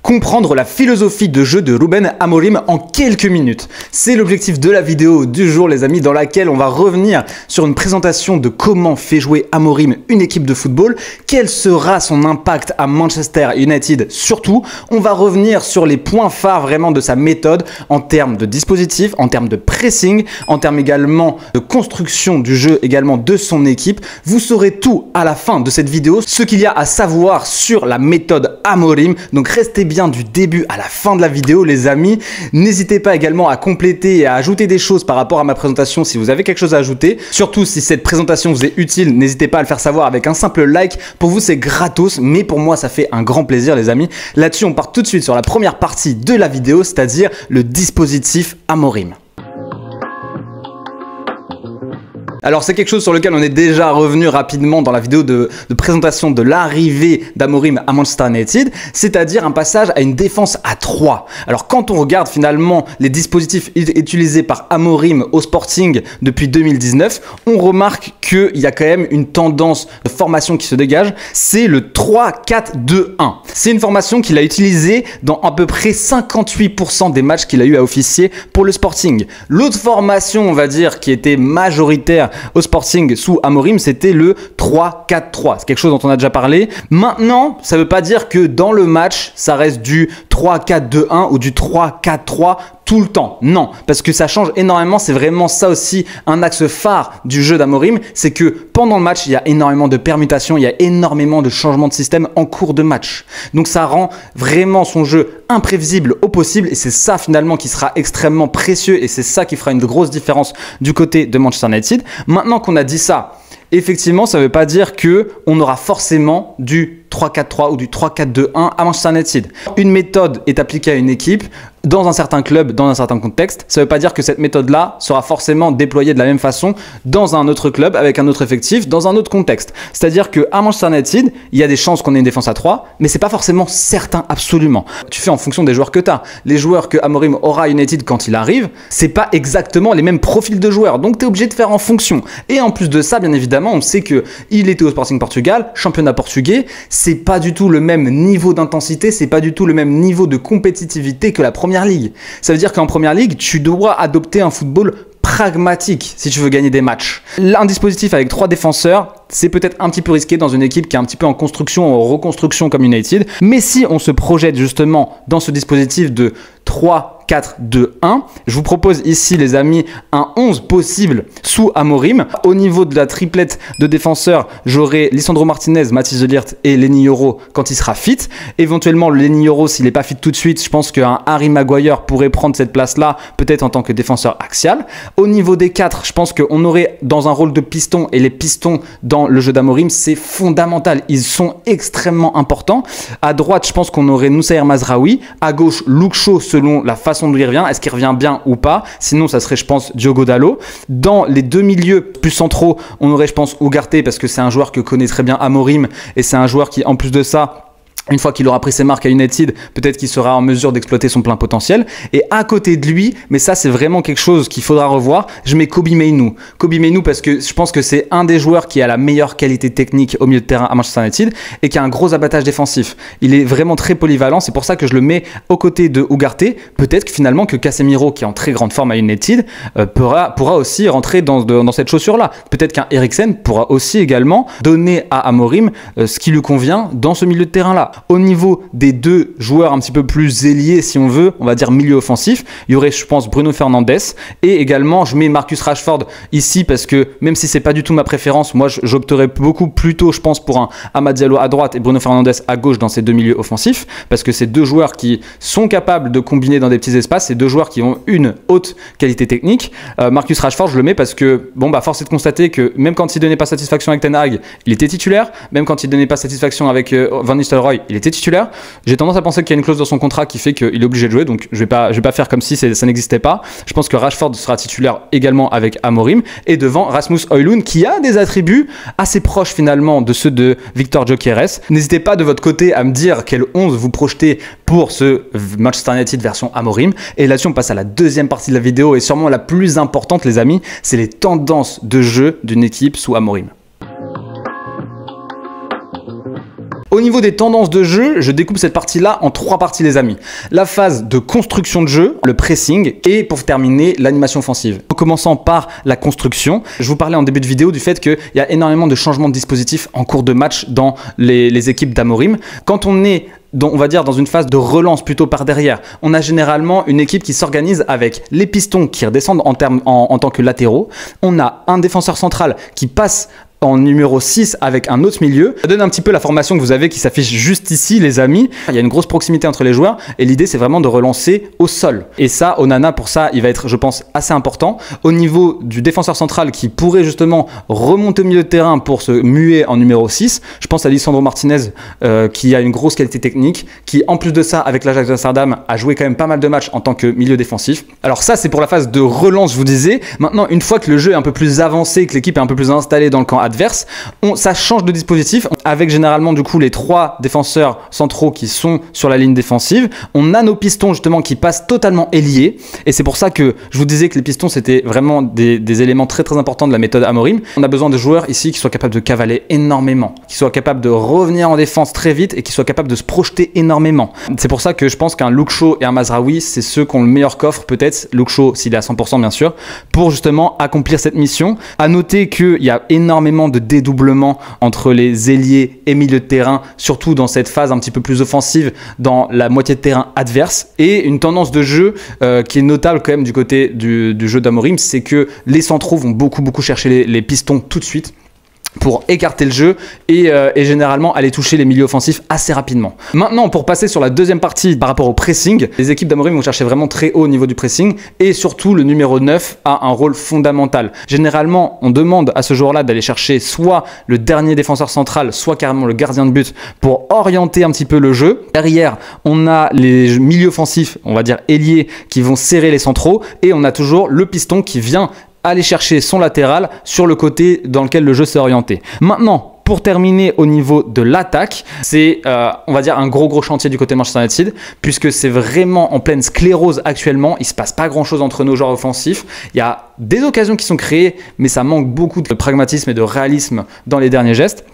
comprendre la philosophie de jeu de Ruben Amorim en quelques minutes. C'est l'objectif de la vidéo du jour les amis, dans laquelle on va revenir sur une présentation de comment fait jouer Amorim une équipe de football, quel sera son impact à Manchester United surtout. On va revenir sur les points phares vraiment de sa méthode en termes de dispositif, en termes de pressing, en termes également de construction du jeu également de son équipe. Vous saurez tout à la fin de cette vidéo, ce qu'il y a à savoir sur la méthode Amorim. Donc restez bien du début à la fin de la vidéo les amis. N'hésitez pas également à compléter et à ajouter des choses par rapport à ma présentation si vous avez quelque chose à ajouter. Surtout si cette présentation vous est utile, n'hésitez pas à le faire savoir avec un simple like. Pour vous c'est gratos, mais pour moi ça fait un grand plaisir les amis. Là-dessus on part tout de suite sur la première partie de la vidéo, c'est-à-dire le dispositif Amorim. Alors c'est quelque chose sur lequel on est déjà revenu rapidement dans la vidéo de présentation de l'arrivée d'Amorim à Manchester United, c'est-à-dire un passage à une défense à 3. Alors quand on regarde finalement les dispositifs utilisés par Amorim au Sporting depuis 2019, on remarque qu'il y a quand même une tendance de formation qui se dégage, c'est le 3-4-2-1. C'est une formation qu'il a utilisée dans à peu près 58% des matchs qu'il a eu à officier pour le Sporting. L'autre formation, on va dire, qui était majoritaire au Sporting sous Amorim, c'était le 3-4-3. C'est quelque chose dont on a déjà parlé. Maintenant, ça ne veut pas dire que dans le match, ça reste du 3-4-2-1 ou du 3-4-3 tout le temps. Non, parce que ça change énormément. C'est vraiment ça aussi un axe phare du jeu d'Amorim. C'est que pendant le match, il y a énormément de permutations, il y a énormément de changements de système en cours de match. Donc ça rend vraiment son jeu imprévisible au possible et c'est ça finalement qui sera extrêmement précieux et c'est ça qui fera une grosse différence du côté de Manchester United. Maintenant qu'on a dit ça, effectivement, ça ne veut pas dire qu'on aura forcément du 3-4-3 ou du 3-4-2-1 à Manchester United. Une méthode est appliquée à une équipe dans un certain club, dans un certain contexte. Ça ne veut pas dire que cette méthode-là sera forcément déployée de la même façon dans un autre club, avec un autre effectif, dans un autre contexte. C'est-à-dire qu'à Manchester United, il y a des chances qu'on ait une défense à 3, mais ce n'est pas forcément certain absolument. Tu fais en fonction des joueurs que tu as. Les joueurs que Amorim aura à United quand il arrive, ce n'est pas exactement les mêmes profils de joueurs. Donc tu es obligé de faire en fonction. Et en plus de ça, bien évidemment, on sait qu'il était au Sporting Portugal, championnat portugais. C'est pas du tout le même niveau d'intensité, c'est pas du tout le même niveau de compétitivité que la première ligue. Ça veut dire qu'en première ligue, tu dois adopter un football pragmatique si tu veux gagner des matchs. Un dispositif avec 3 défenseurs, c'est peut-être un petit peu risqué dans une équipe qui est un petit peu en construction, en reconstruction comme United. Mais si on se projette justement dans ce dispositif de 3-4-2-1, je vous propose ici les amis un 11 possible sous Amorim. Au niveau de la triplette de défenseurs, j'aurai Lisandro Martinez, Mathis de Ligt et Lenny Yoro quand il sera fit. Éventuellement le Lenny Yoro s'il n'est pas fit tout de suite, je pense qu'un Harry Maguire pourrait prendre cette place là, peut-être en tant que défenseur axial. Au niveau des 4, je pense qu'on aurait dans un rôle de piston, et les pistons dans le jeu d'Amorim c'est fondamental, ils sont extrêmement importants. À droite je pense qu'on aurait Noussair Mazraoui, à gauche Luke Shaw selon la façon dont il revient, est-ce qu'il revient bien ou pas, sinon ça serait je pense Diogo Dalot. Dans les deux milieux plus centraux on aurait je pense Ugarte parce que c'est un joueur que connaît très bien Amorim et c'est un joueur qui en plus de ça, une fois qu'il aura pris ses marques à United, peut-être qu'il sera en mesure d'exploiter son plein potentiel. Et à côté de lui, mais ça c'est vraiment quelque chose qu'il faudra revoir, je mets Kobbie Mainoo. Kobbie Mainoo parce que je pense que c'est un des joueurs qui a la meilleure qualité technique au milieu de terrain à Manchester United et qui a un gros abattage défensif. Il est vraiment très polyvalent, c'est pour ça que je le mets aux côtés de Ugarte. Peut-être que finalement que Casemiro, qui est en très grande forme à United, pourra aussi rentrer dans cette chaussure-là. Peut-être qu'un Eriksen pourra aussi également donner à Amorim ce qui lui convient dans ce milieu de terrain-là. Au niveau des deux joueurs un petit peu plus ailiers, si on veut, on va dire milieu offensif, il y aurait, je pense, Bruno Fernandes et également, je mets Marcus Rashford ici parce que même si c'est pas du tout ma préférence, moi j'opterais beaucoup plutôt, je pense, pour un Amad Diallo à droite et Bruno Fernandes à gauche dans ces deux milieux offensifs parce que c'est deux joueurs qui sont capables de combiner dans des petits espaces, c'est deux joueurs qui ont une haute qualité technique. Marcus Rashford, je le mets parce que, bon, bah, force est de constater que même quand il donnait pas satisfaction avec Ten Hag, il était titulaire, même quand il donnait pas satisfaction avec Van Nistelrooy, il était titulaire. J'ai tendance à penser qu'il y a une clause dans son contrat qui fait qu'il est obligé de jouer, donc je vais pas faire comme si ça n'existait pas. Je pense que Rashford sera titulaire également avec Amorim et devant Rasmus Højlund qui a des attributs assez proches finalement de ceux de Victor Gyökeres. N'hésitez pas de votre côté à me dire quel 11 vous projetez pour ce Manchester United version Amorim. Et là-dessus on passe à la deuxième partie de la vidéo et sûrement la plus importante les amis, c'est les tendances de jeu d'une équipe sous Amorim. Au niveau des tendances de jeu, je découpe cette partie-là en 3 parties les amis. La phase de construction de jeu, le pressing et pour terminer l'animation offensive. En commençant par la construction, je vous parlais en début de vidéo du fait qu'il y a énormément de changements de dispositifs en cours de match dans les équipes d'Amorim. Quand on est on va dire dans une phase de relance plutôt par derrière, on a généralement une équipe qui s'organise avec les pistons qui redescendent en tant que latéraux. On a un défenseur central qui passe en numéro 6 avec un autre milieu. Ça donne un petit peu la formation que vous avez qui s'affiche juste ici les amis. Il y a une grosse proximité entre les joueurs et l'idée c'est vraiment de relancer au sol. Et ça, Onana pour ça, il va être je pense assez important. Au niveau du défenseur central qui pourrait justement remonter au milieu de terrain pour se muer en numéro 6, je pense à Lisandro Martinez qui a une grosse qualité technique, qui en plus de ça avec l'Ajax d'Amsterdam a joué quand même pas mal de matchs en tant que milieu défensif. Alors ça c'est pour la phase de relance je vous disais. Maintenant une fois que le jeu est un peu plus avancé, que l'équipe est un peu plus installée dans le camp adverse, ça change de dispositif avec généralement du coup les 3 défenseurs centraux qui sont sur la ligne défensive. On a nos pistons justement qui passent totalement ailiers et c'est pour ça que je vous disais que les pistons c'était vraiment des éléments très très importants de la méthode Amorim. On a besoin de joueurs ici qui soient capables de cavaler énormément, qui soient capables de revenir en défense très vite et qui soient capables de se projeter énormément. C'est pour ça que je pense qu'un Luke Shaw et un Mazraoui c'est ceux qui ont le meilleur coffre peut-être, Luke Shaw s'il est à 100% bien sûr, pour justement accomplir cette mission. À noter qu'il y a énormément de dédoublement entre les ailiers et milieu de terrain, surtout dans cette phase un petit peu plus offensive dans la moitié de terrain adverse. Et une tendance de jeu qui est notable quand même du côté du jeu d'Amorim, c'est que les centraux vont beaucoup chercher les pistons tout de suite pour écarter le jeu et généralement aller toucher les milieux offensifs assez rapidement. Maintenant, pour passer sur la deuxième partie par rapport au pressing, les équipes d'Amorim vont chercher vraiment très haut au niveau du pressing et surtout le numéro 9 a un rôle fondamental. Généralement, on demande à ce joueur-là d'aller chercher soit le dernier défenseur central, soit carrément le gardien de but pour orienter un petit peu le jeu. Derrière, on a les milieux offensifs, on va dire ailiers, qui vont serrer les centraux et on a toujours le piston qui vient aller chercher son latéral sur le côté dans lequel le jeu s'est orienté. Maintenant, pour terminer au niveau de l'attaque, c'est on va dire un gros chantier du côté de Manchester United puisque c'est vraiment en pleine sclérose actuellement. Il ne se passe pas grand chose entre nos joueurs offensifs. Il y a des occasions qui sont créées mais ça manque beaucoup de pragmatisme et de réalisme dans les derniers gestes.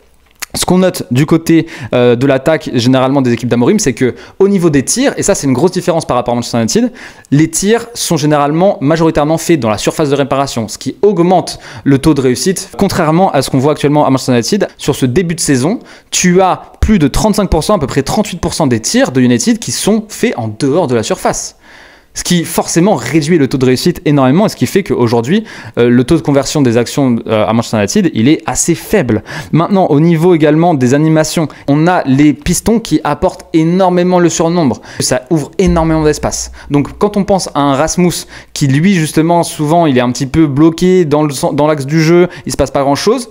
Ce qu'on note du côté de l'attaque généralement des équipes d'Amorim, c'est que au niveau des tirs, et ça c'est une grosse différence par rapport à Manchester United, les tirs sont généralement majoritairement faits dans la surface de réparation, ce qui augmente le taux de réussite. Contrairement à ce qu'on voit actuellement à Manchester United, sur ce début de saison, tu as plus de 35%, à peu près 38% des tirs de United qui sont faits en dehors de la surface. Ce qui forcément réduit le taux de réussite énormément et ce qui fait qu'aujourd'hui, le taux de conversion des actions à Manchester United, il est assez faible. Maintenant, au niveau également des animations, on a les pistons qui apportent énormément le surnombre. Ça ouvre énormément d'espace. Donc quand on pense à un Rasmus qui lui justement souvent il est un petit peu bloqué dans l'axe du jeu, il se passe pas grand chose,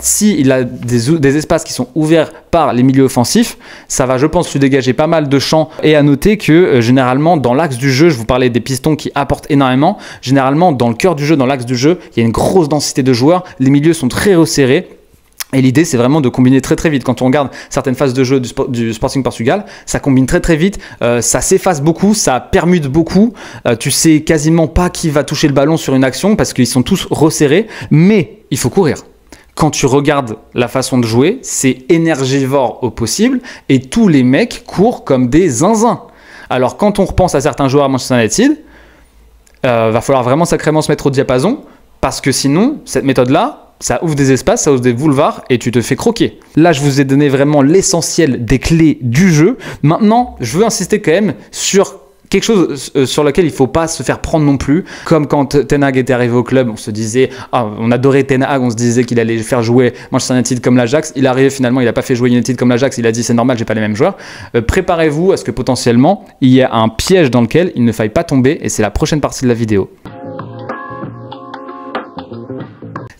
s'il a des espaces qui sont ouverts par les milieux offensifs, ça va je pense lui dégager pas mal de champs. Et à noter que généralement dans l'axe du jeu, je vous parlais des pistons qui apportent énormément. Généralement, dans le cœur du jeu, dans l'axe du jeu, il y a une grosse densité de joueurs. Les milieux sont très resserrés. Et l'idée, c'est vraiment de combiner très vite. Quand on regarde certaines phases de jeu du Sporting Portugal, ça combine très vite. Ça s'efface beaucoup, ça permute beaucoup. Tu sais quasiment pas qui va toucher le ballon sur une action parce qu'ils sont tous resserrés. Mais il faut courir. Quand tu regardes la façon de jouer, c'est énergivore au possible et tous les mecs courent comme des zinzins. Alors quand on repense à certains joueurs à Manchester United, va falloir vraiment sacrément se mettre au diapason parce que sinon, cette méthode-là, ça ouvre des espaces, ça ouvre des boulevards et tu te fais croquer. Là, je vous ai donné vraiment l'essentiel des clés du jeu. Maintenant, je veux insister quand même sur quelque chose sur lequel il ne faut pas se faire prendre non plus. Comme quand Ten Hag était arrivé au club, on se disait, on adorait Ten Hag, on se disait qu'il allait faire jouer Manchester United comme l'Ajax. Il est arrivé finalement, il n'a pas fait jouer United comme l'Ajax, il a dit c'est normal, j'ai pas les mêmes joueurs. Préparez-vous à ce que potentiellement, il y ait un piège dans lequel il ne faille pas tomber et c'est la prochaine partie de la vidéo.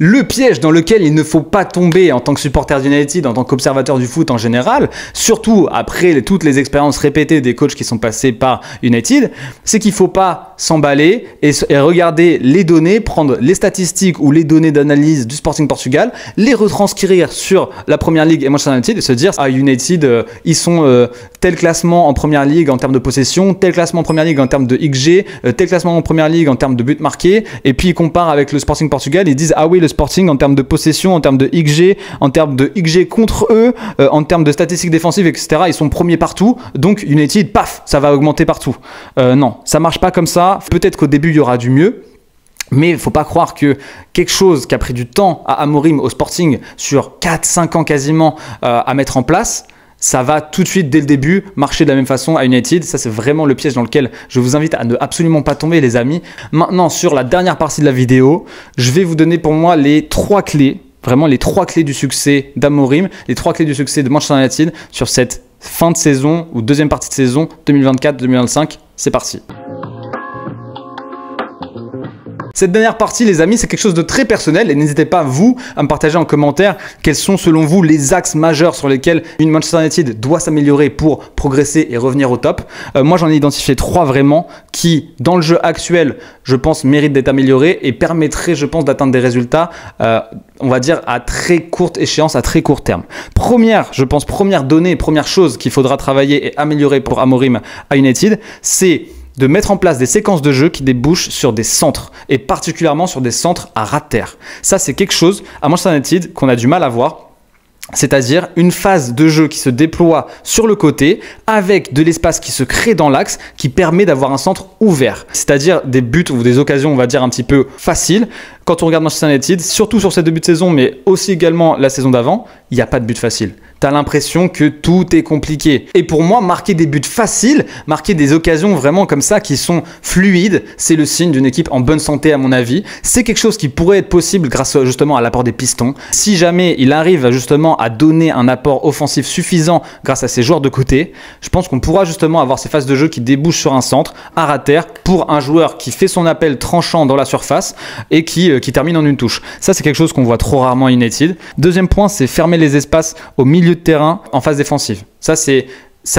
Le piège dans lequel il ne faut pas tomber en tant que supporter d'United, en tant qu'observateur du foot en général, surtout après toutes les expériences répétées des coachs qui sont passés par United, c'est qu'il ne faut pas s'emballer et regarder les données, prendre les statistiques ou les données d'analyse du Sporting Portugal, les retranscrire sur la Première Ligue et Manchester United et se dire « Ah, United, ils sont tel classement en première ligue en termes de possession, tel classement en première ligue en termes de XG, tel classement en première ligue en termes de buts marqués, et puis ils comparent avec le Sporting Portugal, ils disent ah oui, le Sporting en termes de possession, en termes de XG contre eux, en termes de statistiques défensives, etc. Ils sont premiers partout, donc United, paf, ça va augmenter partout. Non, ça marche pas comme ça. Peut-être qu'au début il y aura du mieux. Mais il ne faut pas croire que quelque chose qui a pris du temps à Amorim, au Sporting, sur 4-5 ans quasiment à mettre en place, ça va tout de suite, dès le début, marcher de la même façon à United. Ça, c'est vraiment le piège dans lequel je vous invite à ne absolument pas tomber, les amis. Maintenant, sur la dernière partie de la vidéo, je vais vous donner pour moi les 3 clés, vraiment les 3 clés du succès d'Amorim, les 3 clés du succès de Manchester United sur cette fin de saison ou deuxième partie de saison 2024-2025. C'est parti. Cette dernière partie, les amis, c'est quelque chose de très personnel et n'hésitez pas, vous, à me partager en commentaire quels sont, selon vous, les axes majeurs sur lesquels une Manchester United doit s'améliorer pour progresser et revenir au top. Moi, j'en ai identifié 3 vraiment qui, dans le jeu actuel, je pense, méritent d'être améliorés et permettraient, je pense, d'atteindre des résultats, on va dire, à très courte échéance, à très court terme. Première donnée, première chose qu'il faudra travailler et améliorer pour Amorim à United, c'est de mettre en place des séquences de jeu qui débouchent sur des centres et particulièrement sur des centres à ras de terre. Ça, c'est quelque chose à Manchester United qu'on a du mal à voir. C'est-à-dire une phase de jeu qui se déploie sur le côté avec de l'espace qui se crée dans l'axe qui permet d'avoir un centre ouvert. C'est-à-dire des buts ou des occasions, on va dire, un petit peu faciles. Quand on regarde Manchester United, surtout sur ces débuts de saison, mais aussi également la saison d'avant, il n'y a pas de but facile. Tu as l'impression que tout est compliqué. Et pour moi, marquer des buts faciles, marquer des occasions vraiment comme ça qui sont fluides, c'est le signe d'une équipe en bonne santé à mon avis. C'est quelque chose qui pourrait être possible grâce justement à l'apport des pistons. Si jamais il arrive justement à donner un apport offensif suffisant grâce à ses joueurs de côté, je pense qu'on pourra justement avoir ces phases de jeu qui débouchent sur un centre à ras de terre pour un joueur qui fait son appel tranchant dans la surface et qui termine en une touche. Ça, c'est quelque chose qu'on voit trop rarement à United. Deuxième point, c'est fermer les espaces au milieu de terrain en phase défensive. Ça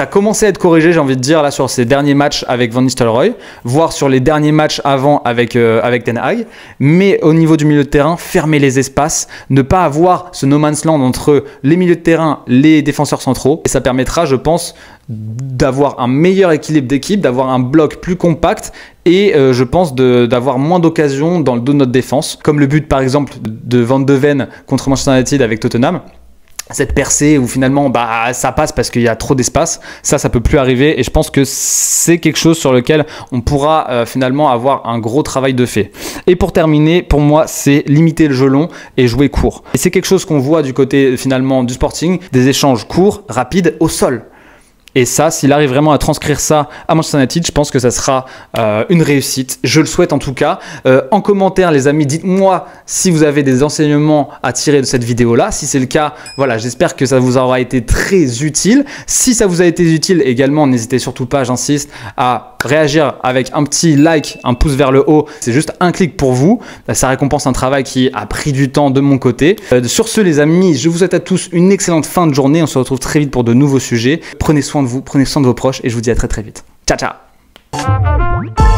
a commencé à être corrigé, j'ai envie de dire, là sur ces derniers matchs avec Van Nistelrooy, voire sur les derniers matchs avant avec Ten Hag. Mais au niveau du milieu de terrain, fermer les espaces, ne pas avoir ce no man's land entre les milieux de terrain, les défenseurs centraux. Et ça permettra, je pense, d'avoir un meilleur équilibre d'équipe, d'avoir un bloc plus compact et je pense d'avoir moins d'occasions dans le dos de notre défense. Comme le but par exemple de Van de Ven contre Manchester United avec Tottenham. Cette percée où finalement ça passe parce qu'il y a trop d'espace, ça peut plus arriver et je pense que c'est quelque chose sur lequel on pourra finalement avoir un gros travail de fait. Et pour terminer, pour moi, c'est limiter le jeu long et jouer court. Et c'est quelque chose qu'on voit du côté finalement du Sporting, des échanges courts, rapides, au sol. Et ça, s'il arrive vraiment à transcrire ça à Manchester United, je pense que ça sera une réussite. Je le souhaite en tout cas. En commentaire, les amis, dites-moi si vous avez des enseignements à tirer de cette vidéo-là. Si c'est le cas, voilà, j'espère que ça vous aura été très utile. Si ça vous a été utile également, n'hésitez surtout pas, j'insiste, à réagir avec un petit like, un pouce vers le haut. C'est juste un clic pour vous. Ça récompense un travail qui a pris du temps de mon côté. Sur ce, les amis, je vous souhaite à tous une excellente fin de journée. On se retrouve très vite pour de nouveaux sujets. Prenez soin de vous, prenez soin de vos proches et je vous dis à très très vite. Ciao, ciao!